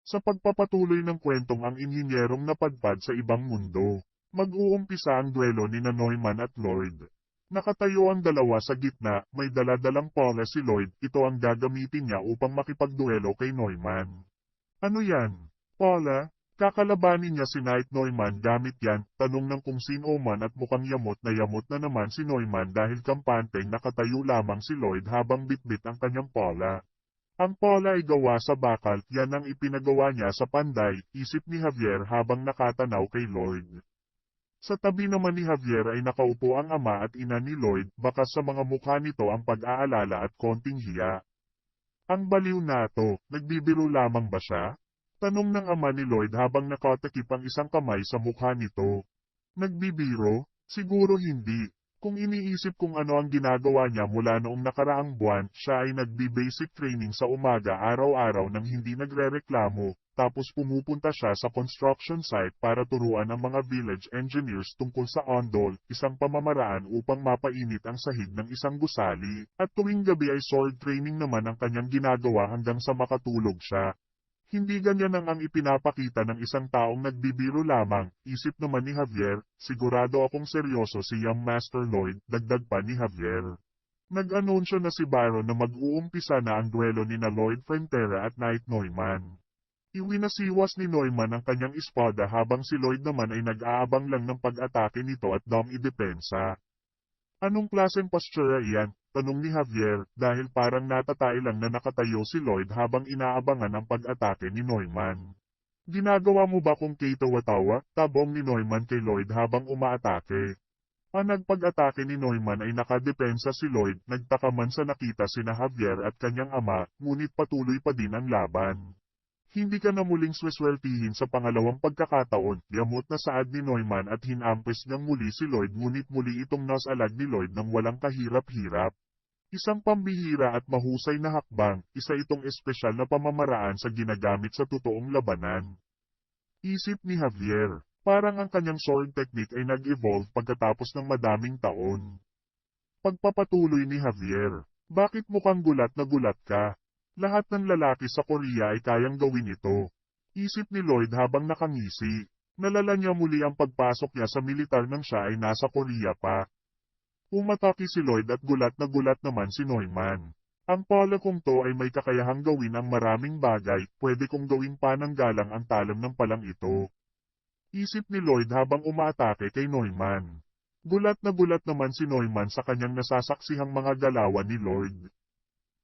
Sa pagpapatuloy ng kwentong ang inhinyerong napadpad sa ibang mundo, mag-uumpisa ang duelo ni Neumann at Lloyd. Nakatayo ang dalawa sa gitna, may daladalang pala si Lloyd, ito ang gagamitin niya upang makipagduelo kay Neumann. Ano yan? Paula? Kakalabanin niya si Knight Neumann gamit yan, tanong ng kung sino man at mukhang yamot na naman si Neumann dahil kampanteng nakatayo lamang si Lloyd habang bitbit ang kanyang pala. Ang pala ay gawa sa bakal, yan ang ipinagawa niya sa panday, isip ni Javier habang nakatanaw kay Lloyd. Sa tabi naman ni Javier ay nakaupo ang ama at ina ni Lloyd, baka sa mga mukha nito ang pag-aalala at konting hiya. Ang baliw na to, nagbibiro lamang ba siya? Tanong ng ama ni Lloyd habang nakatakip ang isang kamay sa mukha nito. Nagbibiro? Siguro hindi. Kung iniisip kung ano ang ginagawa niya mula noong nakaraang buwan, siya ay nagbi-basic training sa umaga araw-araw nang hindi nagrereklamo, tapos pumupunta siya sa construction site para turuan ang mga village engineers tungkol sa ondol, isang pamamaraan upang mapainit ang sahig ng isang gusali, at tuwing gabi ay sword training naman ang kanyang ginagawa hanggang sa makatulog siya. Hindi ganyan ang ipinapakita ng isang taong nagbibiro lamang, isip naman ni Javier, sigurado akong seryoso si Young Master Lloyd, dagdag pa ni Javier. Nag-anunsyo na si Byron na mag-uumpisa na ang duelo ni na Lloyd Frontera at Knight Neumann. Iwinasiwas ni Neumann ang kanyang espada habang si Lloyd naman ay nag-aabang lang ng pag-atake nito at dom-idepensa. Anong klaseng postura iyan? Tanong ni Javier, dahil parang natatay lang na nakatayo si Lloyd habang inaabangan ang pag-atake ni Neumann. Ginagawa mo ba kung kay-tawa-tawa? Tabong ni Neumann kay Lloyd habang umaatake. Ang nagpag-atake ni Neumann ay nakadepensa si Lloyd, nagtaka man sa nakita sina Javier at kanyang ama, ngunit patuloy pa din ang laban. Hindi ka na muling swesweltihin sa pangalawang pagkakataon, yamot na saad ni Neumann at hinampes niyang muli si Lloyd ngunit muli itong nasalag ni Lloyd ng walang kahirap-hirap. Isang pambihira at mahusay na hakbang, isa itong espesyal na pamamaraan sa ginagamit sa totoong labanan. Isip ni Javier, parang ang kanyang sword technique ay nag-evolve pagkatapos ng madaming taon. Pagpapatuloy ni Javier, bakit mukhang gulat na gulat ka? Lahat ng lalaki sa Korea ay kayang gawin ito. Isip ni Lloyd habang nakangisi. Nalala niya muli ang pagpasok niya sa militar nang siya ay nasa Korea pa. Umatake si Lloyd at gulat naman si Neumann. Ang pala kong to ay may kakayahang gawin ang maraming bagay, pwede kong gawing pananggalang ang talam ng palang ito. Isip ni Lloyd habang umaatake kay Neumann. Gulat naman si Neumann sa kanyang nasasaksihang mga galawan ni Lloyd.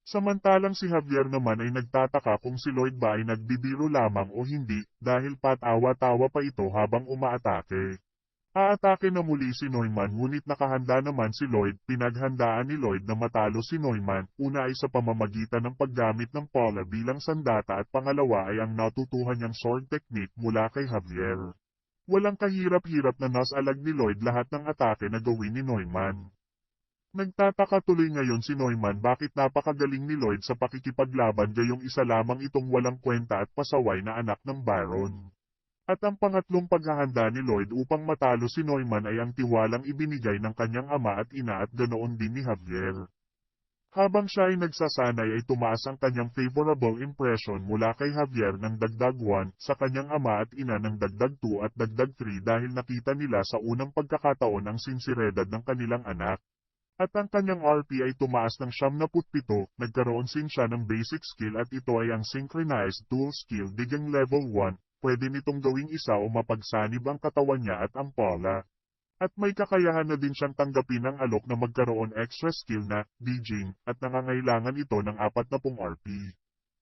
Samantalang si Javier naman ay nagtataka kung si Lloyd ba ay nagbibiro lamang o hindi, dahil patawa-tawa pa ito habang umaatake. Aatake na muli si Neumann ngunit nakahanda naman si Lloyd, pinaghandaan ni Lloyd na matalo si Neumann, una ay sa pamamagitan ng paggamit ng pala bilang sandata at pangalawa ay ang natutuhan niyang sword technique mula kay Javier. Walang kahirap-hirap na nasalag ni Lloyd lahat ng atake na gawin ni Neumann. Nagtataka tuloy ngayon si Neumann bakit napakagaling ni Lloyd sa pakikipaglaban gayong isa lamang itong walang kwenta at pasaway na anak ng Baron. At ang pangatlong paghahanda ni Lloyd upang matalo si Neumann ay ang tiwalang ibinigay ng kanyang ama at ina at ganoon din ni Javier. Habang siya ay nagsasanay ay tumaas ang kanyang favorable impression mula kay Javier ng dagdag 1, sa kanyang ama at ina ng dagdag 2 at dagdag 3 dahil nakita nila sa unang pagkakataon ang sinseridad ng kanilang anak. At ang kanyang RP ay tumaas ng 77, nagkaroon sin siya ng basic skill at ito ay ang synchronized dual skill digang level 1, pwede nitong gawing isa o mapagsanib ang katawan niya at ang pala. At may kakayahan na din siyang tanggapin ang alok na magkaroon extra skill na, Dijing, at nangangailangan ito ng 40 RP.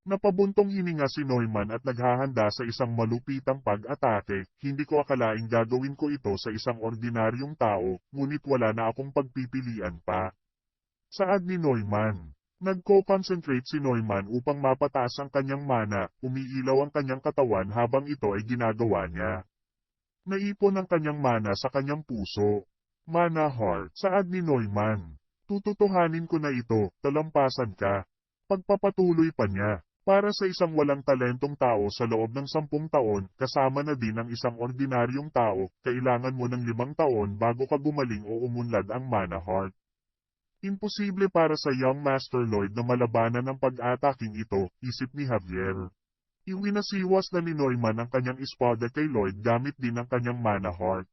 Napabuntong hininga si Neumann at naghahanda sa isang malupitang pag-atake, hindi ko akalaing gagawin ko ito sa isang ordinaryong tao, ngunit wala na akong pagpipilian pa. Saad ni Neumann. Nagko-concentrate si Neumann upang mapataas ang kanyang mana, umiilaw ang kanyang katawan habang ito ay ginagawa niya. Naipon ang kanyang mana sa kanyang puso. Mana heart, saad ni Neumann. Tututuhanin ko na ito, talampasan ka. Pagpapatuloy pa niya. Para sa isang walang talentong tao sa loob ng 10 taon, kasama na din ang isang ordinaryong tao, kailangan mo ng 5 taon bago ka gumaling o umunlad ang mana heart. Imposible para sa Young Master Lloyd na malabanan ang pag-ataking ito, isip ni Javier. Iwinasiwas na ni Neumann ang kanyang espada kay Lloyd gamit din ang kanyang mana heart.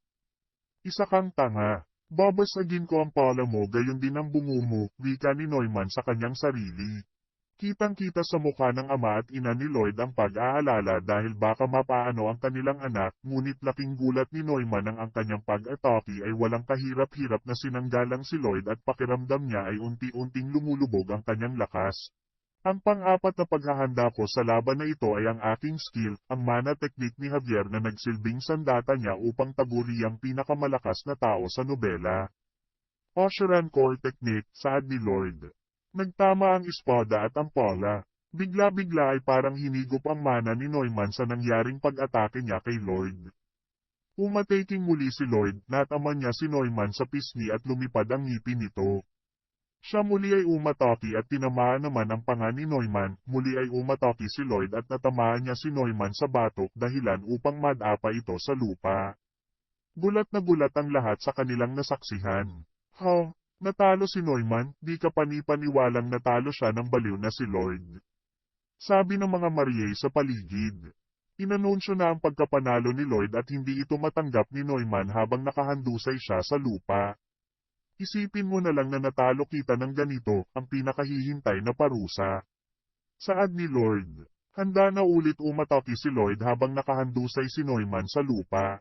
Isa kang tanga. Babasagin ko ang pala mo gayon din ang bungo mo, wika ni Neumann sa kanyang sarili. Kitang-kita sa mukha ng ama at ina ni Lloyd ang pag-aalala dahil baka mapaano ang kanilang anak, ngunit laking gulat ni Neumann nang ang kanyang pag-atake ay walang kahirap-hirap na sinanggalang si Lloyd at pakiramdam niya ay unti-unting lumulubog ang kanyang lakas. Ang pang-apat na paghahanda ko sa laban na ito ay ang aking skill, ang mana technique ni Javier na nagsilbing sandata niya upang taguri ang pinakamalakas na tao sa nobela. Oshiran Core Technique, saad ni Lloyd. Nagtama ang espada at ang pala. Bigla-bigla ay parang hinigop ang mana ni Neumann sa nangyaring pag-atake niya kay Lloyd. Umataking muli si Lloyd, nataman niya si Neumann sa pisngi at lumipad ang ngipin nito. Siya muli ay umatake at tinamaan naman ang panga ni Neumann, muli ay umatake si Lloyd at natamaan niya si Neumann sa batok dahilan upang madapa ito sa lupa. Gulat na gulat ang lahat sa kanilang nasaksihan. Natalo si Neumann, di ka panipaniwalang natalo siya ng baliw na si Lloyd. Sabi ng mga Mariay sa paligid. Inanunsyo na ang pagkapanalo ni Lloyd at hindi ito matanggap ni Neumann habang nakahandusay siya sa lupa. Isipin mo na lang na natalo kita ng ganito, ang pinakahihintay na parusa. Saad ni Lloyd. Handa na ulit umatake si Lloyd habang nakahandusay si Neumann sa lupa.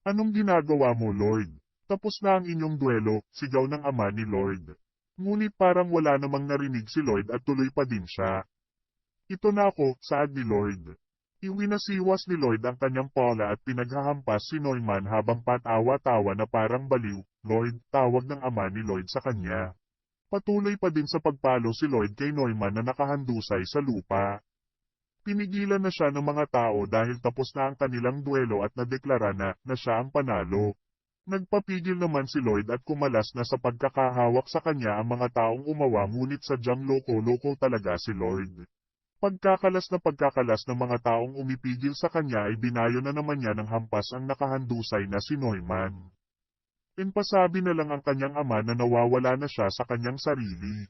Anong ginagawa mo, Lloyd? Tapos na ang inyong duelo, sigaw ng ama ni Lloyd. Ngunit parang wala namang narinig si Lloyd at tuloy pa din siya. Ito na ako, saad ni Lloyd. Iwinasiwas ni Lloyd ang kanyang pala at pinaghahampas si Neumann habang patawa-tawa na parang baliw. Lloyd, tawag ng ama ni Lloyd sa kanya. Patuloy pa din sa pagpalo si Lloyd kay Neumann na nakahandusay sa lupa. Pinigilan na siya ng mga tao dahil tapos na ang kanilang duelo at nadeklara na siya ang panalo. Nagpapigil naman si Lloyd at kumalas na sa pagkakahawak sa kanya ang mga taong umawa ngunit sadyang loko-loko talaga si Lloyd. Pagkakalas ng mga taong umipigil sa kanya ay binayo na naman niya ng hampas ang nakahandusay na si Neumann. Pasabi na lang ang kanyang ama na nawawala na siya sa kanyang sarili.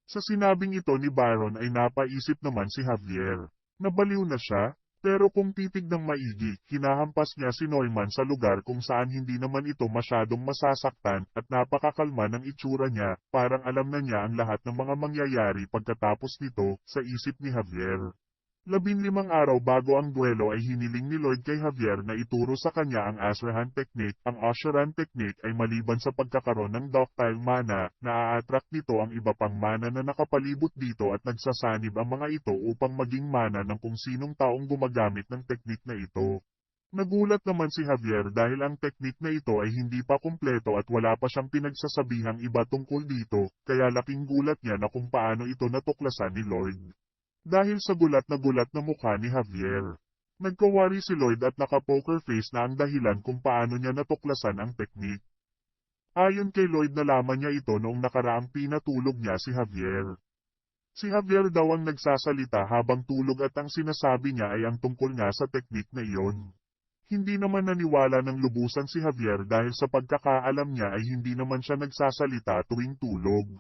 Sa sinabing ito ni Byron ay napaisip naman si Javier. Nabaliw na siya? Pero kung titignan maigi, hinahampas niya si Neumann sa lugar kung saan hindi naman ito masyadong masasaktan at napakakalma ng itsura niya, parang alam na niya ang lahat ng mga mangyayari pagkatapos nito, sa isip ni Javier. 15 araw bago ang duelo ay hiniling ni Lloyd kay Javier na ituro sa kanya ang Ashrahan Technique. Ang Ashrahan Technique ay maliban sa pagkakaroon ng ductile mana, na-attract nito ang iba pang mana na nakapalibot dito at nagsasanib ang mga ito upang maging mana ng kung sinong taong gumagamit ng technique na ito. Nagulat naman si Javier dahil ang technique na ito ay hindi pa kumpleto at wala pa siyang pinagsasabihang iba tungkol dito, kaya laking gulat niya na kung paano ito natuklasan ni Lloyd. Dahil sa gulat na mukha ni Javier. Nagkawari si Lloyd at naka-poker face na ang dahilan kung paano niya natuklasan ang teknik. Ayon kay Lloyd nalaman niya ito noong nakaraang pinatulog niya si Javier. Si Javier daw ang nagsasalita habang tulog at ang sinasabi niya ay ang tungkol nga sa teknik na iyon. Hindi naman naniwala ng lubusan si Javier dahil sa pagkakaalam niya ay hindi naman siya nagsasalita tuwing tulog.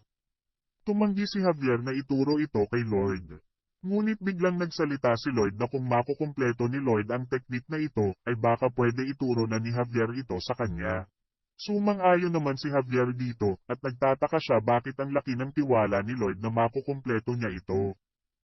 Tumanggi si Javier na ituro ito kay Lloyd. Ngunit biglang nagsalita si Lloyd na kung makukumpleto ni Lloyd ang teknik na ito, ay baka pwede ituro na ni Javier ito sa kanya. Sumang-ayon naman si Javier dito, at nagtataka siya bakit ang laki ng tiwala ni Lloyd na makukumpleto niya ito.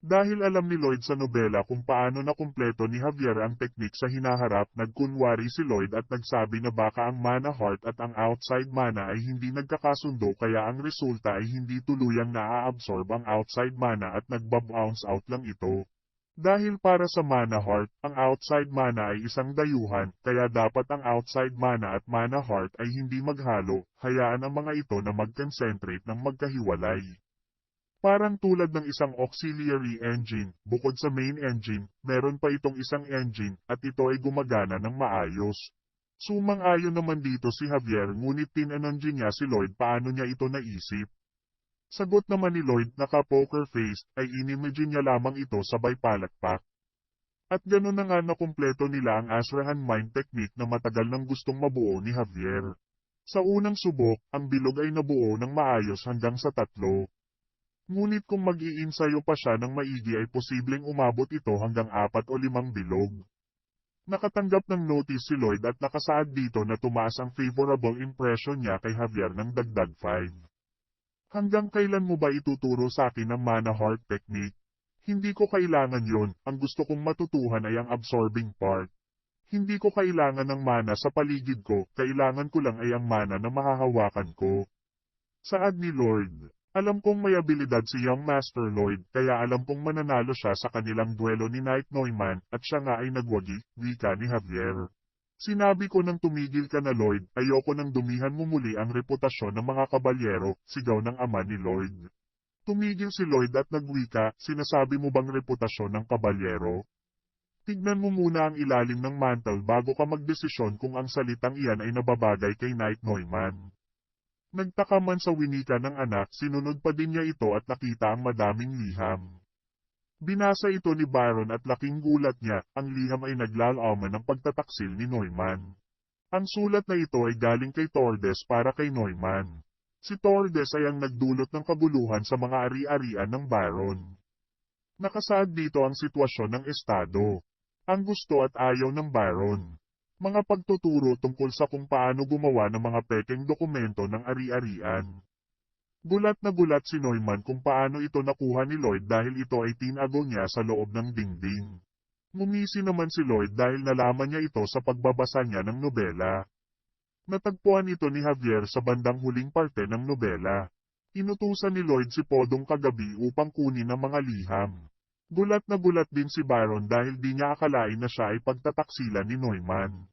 Dahil alam ni Lloyd sa nobela kung paano nakumpleto ni Javier ang teknik sa hinaharap, nagkunwari si Lloyd at nagsabi na baka ang mana heart at ang outside mana ay hindi nagkakasundo kaya ang resulta ay hindi tuluyang naa-absorb ang outside mana at nagbabounce out lang ito. Dahil para sa mana heart, ang outside mana ay isang dayuhan, kaya dapat ang outside mana at mana heart ay hindi maghalo, hayaan ang mga ito na mag-concentrate ng magkahiwalay. Parang tulad ng isang auxiliary engine, bukod sa main engine, meron pa itong isang engine, at ito ay gumagana ng maayos. Sumang-ayon naman dito si Javier ngunit tinanong niya si Lloyd paano niya ito naisip. Sagot naman ni Lloyd naka-poker face, ay inimagine niya lamang ito sabay palakpak. At gano'n na nga nakumpleto nila ang Ashrahan Mind Technique na matagal nang gustong mabuo ni Javier. Sa unang subok, ang bilog ay nabuo ng maayos hanggang sa 3. Ngunit kung mag-iinsayo pa siya ng maigi ay posibleng umabot ito hanggang 4 o 5 bilog. Nakatanggap ng notice si Lloyd at nakasaad dito na tumaas ang favorable impression niya kay Javier ng dagdag 5. Hanggang kailan mo ba ituturo sa akin ang mana heart technique? Hindi ko kailangan yon, ang gusto kong matutuhan ay ang absorbing part. Hindi ko kailangan ng mana sa paligid ko, kailangan ko lang ay ang mana na mahahawakan ko. Saad ni Lloyd. Alam kong may abilidad si Young Master Lloyd, kaya alam kong mananalo siya sa kanilang duelo ni Knight Neumann, at siya nga ay nagwagi, wika ni Javier. Sinabi ko nang tumigil ka na Lloyd, ayoko nang dumihan mo muli ang reputasyon ng mga kabalyero, sigaw ng ama ni Lloyd. Tumigil si Lloyd at nagwika, sinasabi mo bang reputasyon ng kabalyero? Tignan mo muna ang ilalim ng mantle bago ka magdesisyon kung ang salitang iyan ay nababagay kay Knight Neumann. Nagtaka man sa winika ng anak, sinunod pa din niya ito at nakita ang madaming liham. Binasa ito ni Baron at laking gulat niya, ang liham ay naglalaman ng pagtataksil ni Neumann. Ang sulat na ito ay galing kay Tordes para kay Neumann. Si Tordes ay ang nagdulot ng kaguluhan sa mga ari-arian ng Baron. Nakasaad dito ang sitwasyon ng estado. Ang gusto at ayaw ng Baron. Mga pagtuturo tungkol sa kung paano gumawa ng mga pekeng dokumento ng ari-arian. Gulat na gulat si Neumann kung paano ito nakuha ni Lloyd dahil ito ay tinago niya sa loob ng dingding. Ngumisi naman si Lloyd dahil nalaman niya ito sa pagbabasa niya ng nobela. Natagpuan ito ni Javier sa bandang huling parte ng nobela. Inutusan ni Lloyd si Podong kagabi upang kunin ang mga liham. Gulat na gulat din si Baron dahil di niya akalain na siya ay pagtataksilan ni Neumann.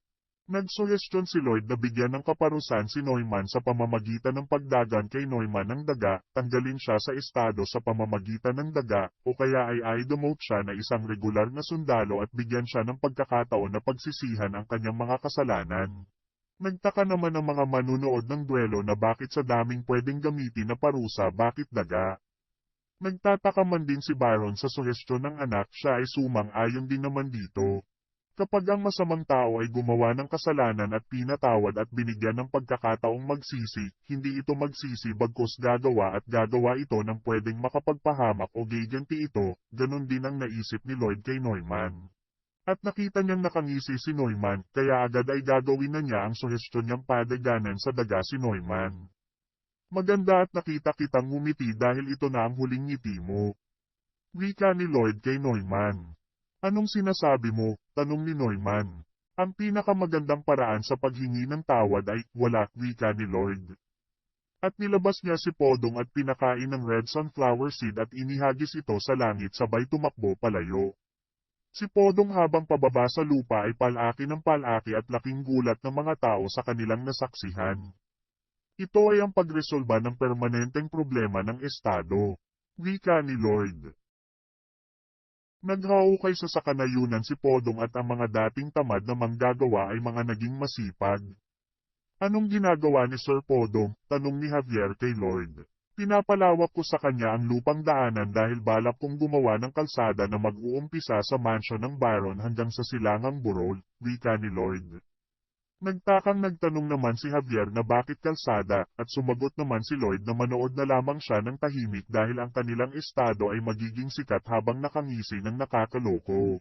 Nagsuhestyon si Lloyd na bigyan ng kaparusahan si Neumann sa pamamagitan ng pagdagan kay Neumann ng daga, tanggalin siya sa estado sa pamamagitan ng daga, o kaya ay i-demote siya na isang regular na sundalo at bigyan siya ng pagkakataon na pagsisihan ang kanyang mga kasalanan. Nagtaka naman ang mga manunood ng duelo na bakit sa daming pwedeng gamitin na parusa bakit daga. Nagtataka man din si Baron sa suhestyon ng anak, siya ay sumang-ayon din naman dito. Kapag ang masamang tao ay gumawa ng kasalanan at pinatawad at binigyan ng pagkakataong magsisi, hindi ito magsisi bagkus gagawa at gagawa ito ng pwedeng makapagpahamak o gaganti ito, ganun din ang naisip ni Lloyd kay Neumann. At nakita niyang nakangisi si Neumann, kaya agad ay gagawin na niya ang suhestyon niyang padaganan sa daga si Neumann. Maganda at nakita kitang ngumiti dahil ito na ang huling ngiti mo. Wika ni Lloyd kay Neumann. Anong sinasabi mo? Tanong ni Neumann. Ang pinakamagandang paraan sa paghingi ng tawad ay wala, wika ni Lloyd. At nilabas niya si Podong at pinakain ng red sunflower seed at inihagis ito sa langit sabay tumakbo palayo. Si Podong habang pababa sa lupa ay palaki ng palaki at laking gulat ng mga tao sa kanilang nasaksihan. Ito ay ang pagresolba ng permanenteng problema ng estado. Wika ni Lloyd. Naghaukay sa kanayunan si Podong at ang mga dating tamad na manggagawa ay mga naging masipag. Anong ginagawa ni Sir Podong? Tanong ni Javier kay Lloyd. Pinapalawak ko sa kanya ang lupang daanan dahil balak kong gumawa ng kalsada na mag-uumpisa sa mansyon ng Baron hanggang sa silangang Burol, wika ni Lloyd. Nagtakang nagtanong naman si Javier na bakit kalsada, at sumagot naman si Lloyd na manood na lamang siya ng tahimik dahil ang kanilang estado ay magiging sikat habang nakangisi ng nakakaloko.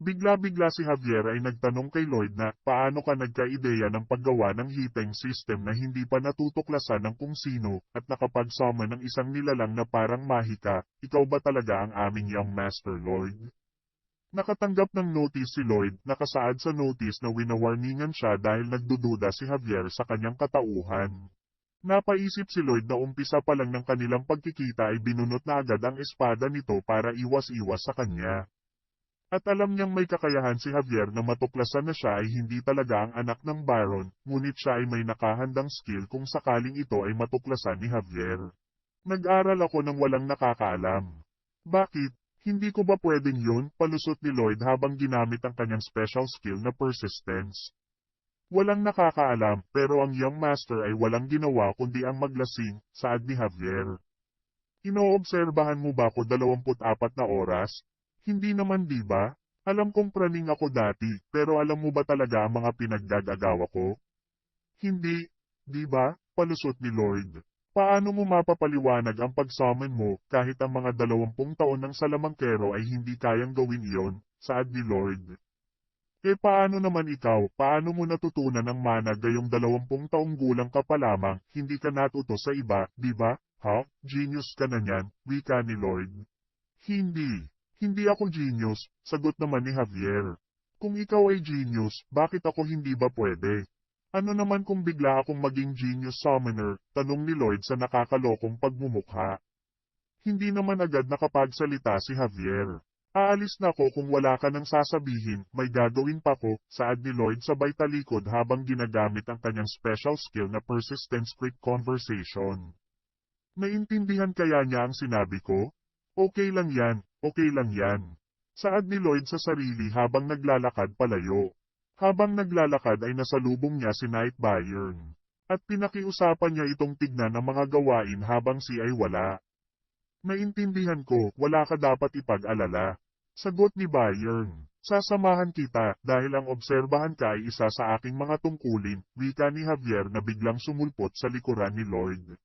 Bigla-bigla si Javier ay nagtanong kay Lloyd na, paano ka nagka-ideya ng paggawa ng hiteng system na hindi pa natutuklasan ng kung sino, at nakapag-summon ng isang nilalang na parang mahika, ikaw ba talaga ang aming Young Master Lloyd? Nakatanggap ng notice si Lloyd, nakasaad sa notice na winawarningan siya dahil nagdududa si Javier sa kanyang katauhan. Napaisip si Lloyd na umpisa pa lang ng kanilang pagkikita ay binunot na agad ang espada nito para iwas-iwas sa kanya. At alam niyang may kakayahan si Javier na matuklasan na siya ay hindi talaga ang anak ng Baron, ngunit siya ay may nakahandang skill kung sakaling ito ay matuklasan ni Javier. Nag-aral ako ng walang nakakaalam. Bakit? Hindi ko ba pwedeng yun? Palusot ni Lloyd habang ginamit ang kanyang special skill na persistence. Walang nakakaalam, pero ang Young Master ay walang ginawa kundi ang maglasing, saad ni Javier. Inoobserbahan mo ba ako 24 na oras? Hindi naman di ba? Alam kong praning ako dati, pero alam mo ba talaga ang mga pinaggagawa ko? Hindi, di ba? Palusot ni Lloyd. Paano mo mapapaliwanag ang pag-summon mo kahit ang mga 20 taon ng salamangkero ay hindi kayang gawin iyon, saad ni Lord. Paano naman ikaw, paano mo natutunan ang mana gayong 20 taong gulang ka pa lamang, hindi ka natuto sa iba, di ba? Ha? Genius ka na niyan, wika ni Lord. Hindi. Hindi ako genius, sagot naman ni Javier. Kung ikaw ay genius, bakit ako hindi ba pwede? Ano naman kung bigla akong maging genius summoner, tanong ni Lloyd sa nakakalokong pagmumukha. Hindi naman agad nakapagsalita si Javier. Aalis na ako kung wala ka nang sasabihin, may gagawin pa ko, saad ni Lloyd sabay talikod habang ginagamit ang kanyang special skill na persistent script conversation. Naintindihan kaya niya ang sinabi ko? Okay lang yan, okay lang yan. Saad ni Lloyd sa sarili habang naglalakad palayo. Habang naglalakad ay nasalubong niya si Knight Bayern. At pinakiusapan niya itong tignan ng mga gawain habang si ay wala. Naintindihan ko, wala ka dapat ipag-alala. Sagot ni Bayern. Sasamahan kita dahil ang obserbahan ka ay isa sa aking mga tungkulin, wika ni Javier na biglang sumulpot sa likuran ni Lloyd.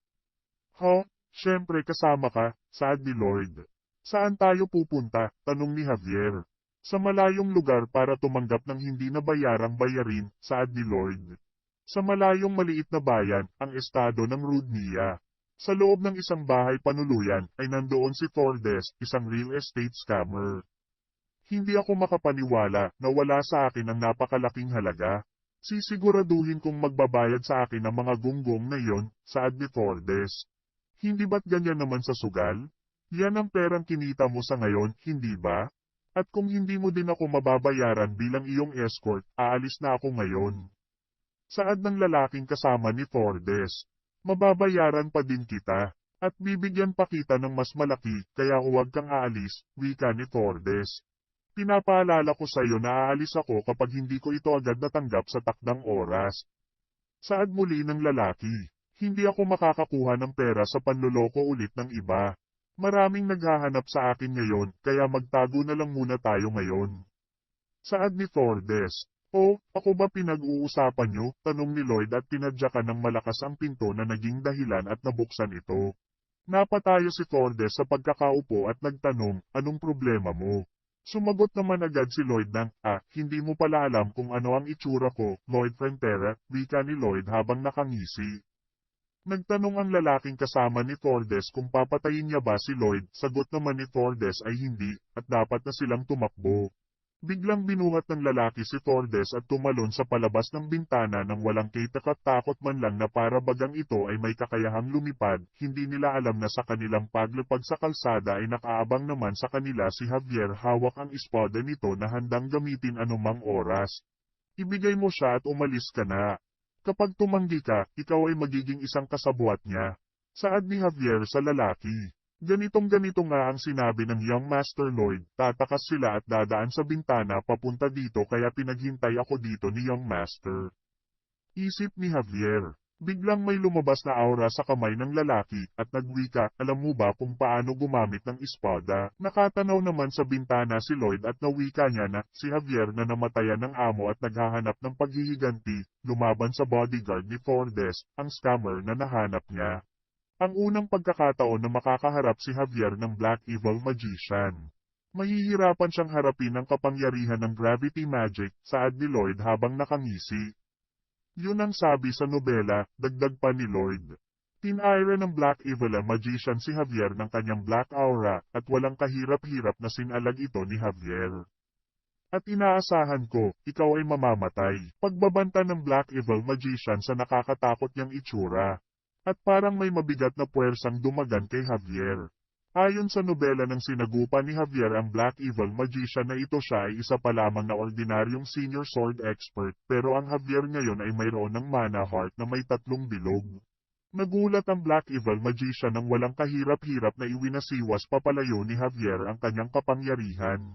Ha? Siyempre kasama ka, saad ni Lloyd. Saan tayo pupunta? Tanong ni Javier. Sa malayong lugar para tumanggap ng hindi nabayarang bayarin, saad ni Lloyd. Sa malayong maliit na bayan, ang estado ng Rudnia. Sa loob ng isang bahay panuluyan, ay nandoon si Fordes, isang real estate scammer. Hindi ako makapaniwala na wala sa akin ang napakalaking halaga. Sisiguraduhin kong magbabayad sa akin ang mga gunggong na iyon, saad ni Fordes. Hindi ba't ganyan naman sa sugal? Yan ang perang kinita mo sa ngayon, hindi ba? At kung hindi mo din ako mababayaran bilang iyong escort, aalis na ako ngayon. Saad ng lalaking kasama ni Fordes. Mababayaran pa din kita, at bibigyan pa kita ng mas malaki, kaya huwag kang aalis, wika ni Fordes. Pinapaalala ko sa iyo na aalis ako kapag hindi ko ito agad natanggap sa takdang oras. Saad muli ng lalaki. Hindi ako makakakuha ng pera sa panloloko ulit ng iba. Maraming naghahanap sa akin ngayon, kaya magtago na lang muna tayo ngayon. Saad ni Fordes. O, ako ba pinag-uusapan nyo? Tanong ni Lloyd at tinadyakan ng malakas ang pinto na naging dahilan at nabuksan ito. Napatayo si Fordes sa pagkakaupo at nagtanong, anong problema mo? Sumagot naman agad si Lloyd ng, hindi mo pala alam kung ano ang itsura ko, Lloyd Frontera, wika ni Lloyd habang nakangisi. Nagtanong ang lalaking kasama ni Fordes kung papatayin niya ba si Lloyd, sagot naman ni Fordes ay hindi, at dapat na silang tumakbo. Biglang binuhat ng lalaki si Fordes at tumalon sa palabas ng bintana nang walang kitakot-takot man lang na para bagang ito ay may kakayahang lumipad, hindi nila alam na sa kanilang paglipad sa kalsada ay nakaabang naman sa kanila si Javier hawak ang espada nito na handang gamitin anumang oras. Ibigay mo siya at umalis ka na. Kapag tumanggi ka, ikaw ay magiging isang kasabwat niya. Saad ni Javier sa lalaki. Ganitong-ganito nga ang sinabi ng Young Master Lloyd, tatakas sila at dadaan sa bintana papunta dito kaya pinaghintay ako dito ni Young Master. Isip ni Javier. Biglang may lumabas na aura sa kamay ng lalaki at nagwika, alam mo ba kung paano gumamit ng espada? Nakatanaw naman sa bintana si Lloyd at nawika niya na si Javier na namatayan ng amo at naghahanap ng paghihiganti, lumaban sa bodyguard ni Fordes, ang scammer na nahanap niya. Ang unang pagkakataon na makakaharap si Javier ng Black Evil Magician. Mahihirapan siyang harapin ang kapangyarihan ng gravity magic, saad ni Lloyd habang nakangisi. Yun ang sabi sa nobela, dagdag pa ni Lloyd. Tinire ng Black Evil Magician si Javier ng kanyang Black Aura, at walang kahirap-hirap na sinalag ito ni Javier. At inaasahan ko, ikaw ay mamamatay. Pagbabanta ng Black Evil Magician sa nakakatakot niyang itsura. At parang may mabigat na puwersang dumagan kay Javier. Ayon sa nobela ng sinagupa ni Javier ang Black Evil Magician na ito siya ay isa pa lamang na ordinaryong senior sword expert, pero ang Javier ngayon ay mayroon ng mana heart na may 3 bilog. Nagulat ang Black Evil Magician nang walang kahirap-hirap na iwinasiwas papalayo ni Javier ang kanyang kapangyarihan.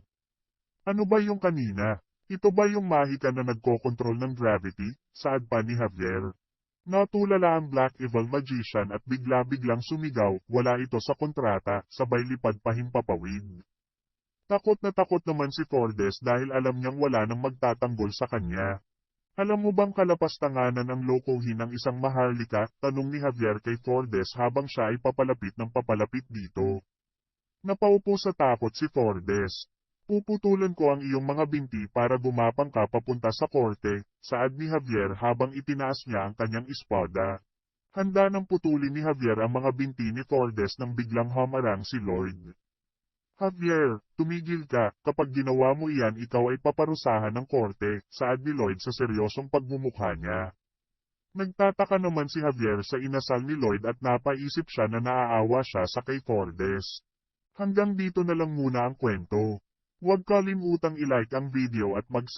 Ano ba yung kanina? Ito ba yung mahika na nagkokontrol ng gravity? Saad pa ni Javier. Natulala ang Black Evil Magician at bigla-biglang sumigaw, wala ito sa kontrata, sabay lipad pahimpapawid. Takot na takot naman si Fordes dahil alam niyang wala nang magtatanggol sa kanya. Alam mo bang kalapastanganan ang lokohin ng isang maharlika? Tanong ni Javier kay Fordes habang siya ay papalapit ng papalapit dito. Napaupo sa takot si Fordes. Puputulan ko ang iyong mga binti para gumapang ka papunta sa korte, saad ni Javier habang itinaas niya ang kanyang espada. Handa nang putulin ni Javier ang mga binti ni Fordes nang biglang humarang si Lloyd. Javier, tumigil ka, kapag ginawa mo iyan ikaw ay paparusahan ng korte, saad ni Lloyd sa seryosong pagmumukha niya. Nagtataka naman si Javier sa inasal ni Lloyd at napaisip siya na naaawa siya sa kay Fordes. Hanggang dito na lang muna ang kwento. Huwag kalimutang i-like ang video at mag-subscribe